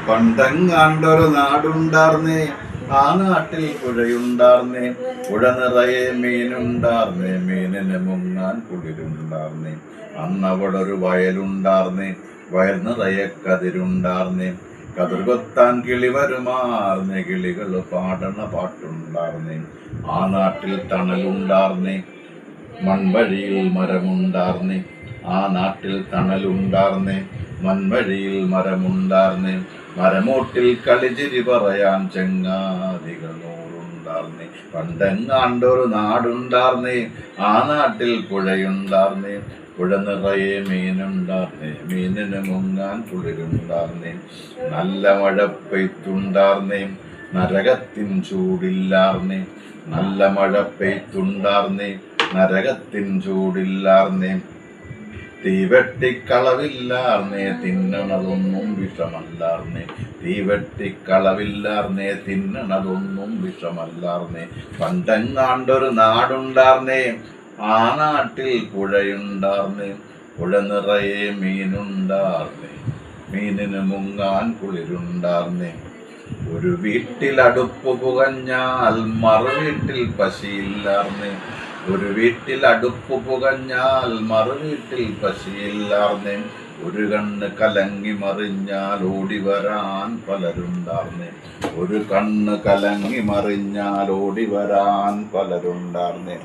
പണ്ടെങ്ങാണ്ടൊരു നാടുണ്ടാർന്നേ, ആ നാട്ടിൽ പുഴയുണ്ടാർന്നേ, പുഴ നിറയെ മീനുണ്ടാർന്നേ, മീനിന് മുങ്ങാൻ കുളിരുണ്ടാർന്നേ. അന്നവിടെ ഒരു വയലുണ്ടാർന്നേ, വയൽ നിറയെ കതിരുണ്ടാർന്നേ, കതിർ കൊത്താൻ കിളി വരുമാർന്നേ, കിളികൾ പാടണ പാട്ടുണ്ടാർന്നേ. ആ നാട്ടിൽ തണലുണ്ടാർന്നേ, മൺവഴിയിൽ മരമുണ്ടാർന്നേ, ആ നാട്ടിൽ തണലുണ്ടാർന്നേ, മൺവഴിയിൽ മരമുണ്ടാർന്നേ. മരമോട്ടിൽ കളിചിരി പറയാൻ ചെങ്ങാതികൾ നൂറുണ്ടാർന്നേ. പണ്ടെങ്ങാണ്ടൊരു നാടുണ്ടാർന്നേ, ആ നാട്ടിൽ പുഴയുണ്ടാർന്നേ, പുഴ നിറയെ മീനുണ്ടാർന്നേ, മീനിന് മുങ്ങാൻ കുളിരുണ്ടാർന്നേ. നല്ല മഴ പെയ്ത്തുണ്ടാർന്നേ, നരകത്തിൻ ചൂടില്ലാർന്നേ, നല്ല മഴ പെയ്ത്തുണ്ടാർന്നേ, നരകത്തിൻ ചൂടില്ലാർന്നേ. തീവെട്ടിക്കളവില്ലാർന്നേ, തിന്നണതൊന്നും വിഷമല്ലാർന്നേ, തീവെട്ടിക്കളവില്ലാർന്നേ, തിന്നണതൊന്നും വിഷമല്ലാർന്നേ. പണ്ടെങ്ങാണ്ടൊരു നാടുണ്ടാർന്നേ, ആ നാട്ടിൽ പുഴയുണ്ടാർന്നേ, പുഴ നിറയെ മീനുണ്ടാർന്നേ, മീനിന് മുങ്ങാൻ കുളിരുണ്ടാർന്നേ. ഒരു വീട്ടിൽ അടുപ്പ് പുകഞ്ഞാൽ മറു വീട്ടിൽ പശിയില്ലാർന്നേ, ഒരു വീട്ടിൽ അടുപ്പ് പുകഞ്ഞാൽ മറു വീട്ടിൽ പശിയില്ലാർന്നേ. ഒരു കണ്ണ് കലങ്ങി മറിഞ്ഞാൽ ഓടി വരാൻ പലരുണ്ടാർന്നേ, ഒരു കണ്ണ് കലങ്ങി മറിഞ്ഞാൽ ഓടി വരാൻ പലരുണ്ടാർന്നേ.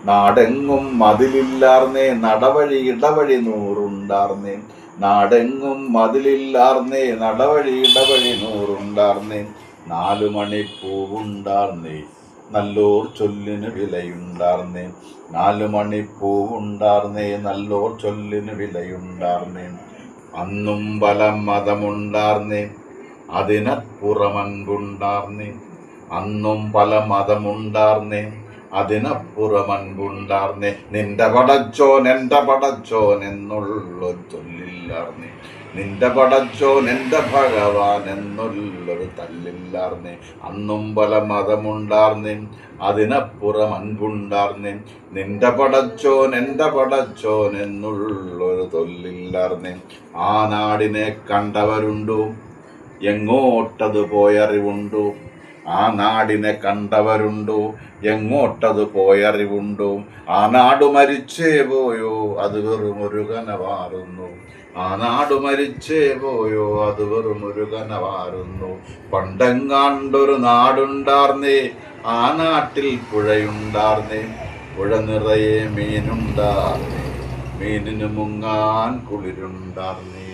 നാടെങ്ങും മതിലില്ലാർന്നേ, നടവഴി ഇടവഴി നൂറുണ്ടാർന്നേ, നാടെങ്ങും മതിലില്ലാർന്നേ, നടവഴി ഇടവഴി നൂറുണ്ടാർന്നേ. 4 മണിപ്പൂവുണ്ടാർന്നേ, നല്ലോർ ചൊല്ലിന് വിലയുണ്ടാർന്നേ, 4 മണിപ്പൂവുണ്ടാർന്നേ, നല്ലോർ ചൊല്ലിന് വിലയുണ്ടാർന്നേ. അന്നും പല മതമുണ്ടാർന്നേ, അതിനപ്പുറമൻപുണ്ടാർന്നേ, അന്നും പല മതമുണ്ടാർന്നേ, അതിനപ്പുറമൻപുണ്ടാർന്നേ. നിന്റെ പടച്ചോൻ എൻ്റെ പടച്ചോൻ എന്നുള്ളൊരു ചൊല്ലില്ലാർന്നേ, നിന്റെ പടച്ചോൻ എൻ്റെ ഭഗവാൻ എന്നുള്ളൊരു തല്ലില്ലാർന്നേ. അന്നും പല മതമുണ്ടാർന്നേ, അതിനപ്പുറം അൻപുണ്ടാർന്നേ, നിന്റെ പടച്ചോൻ എൻ്റെ പടച്ചോൻ എന്നുള്ളൊരു തൊല്ലില്ലാർന്നേ. ആ നാടിനെ കണ്ടവരുണ്ടോ, എങ്ങോട്ടത് പോയറിവുണ്ടോ, ആ നാടിനെ കണ്ടവരുണ്ടോ, എങ്ങോട്ടത് പോയറിവുണ്ടോ. ആ നാടു മരിച്ചേ പോയോ, അത് വെറുമൊരു കനവാറുന്നു, ആ നാടു മരിച്ചേ പോയോ, അത് വെറുമൊരു കനവാറുന്നു. പണ്ടെങ്ങാണ്ടൊരു നാടുണ്ടാർന്നേ, ആ നാട്ടിൽ പുഴയുണ്ടാർന്നേ, പുഴ നിറയെ മീനുണ്ടാർന്നേ, മീനിന് മുങ്ങാൻ കുളിരുണ്ടാർന്നേ.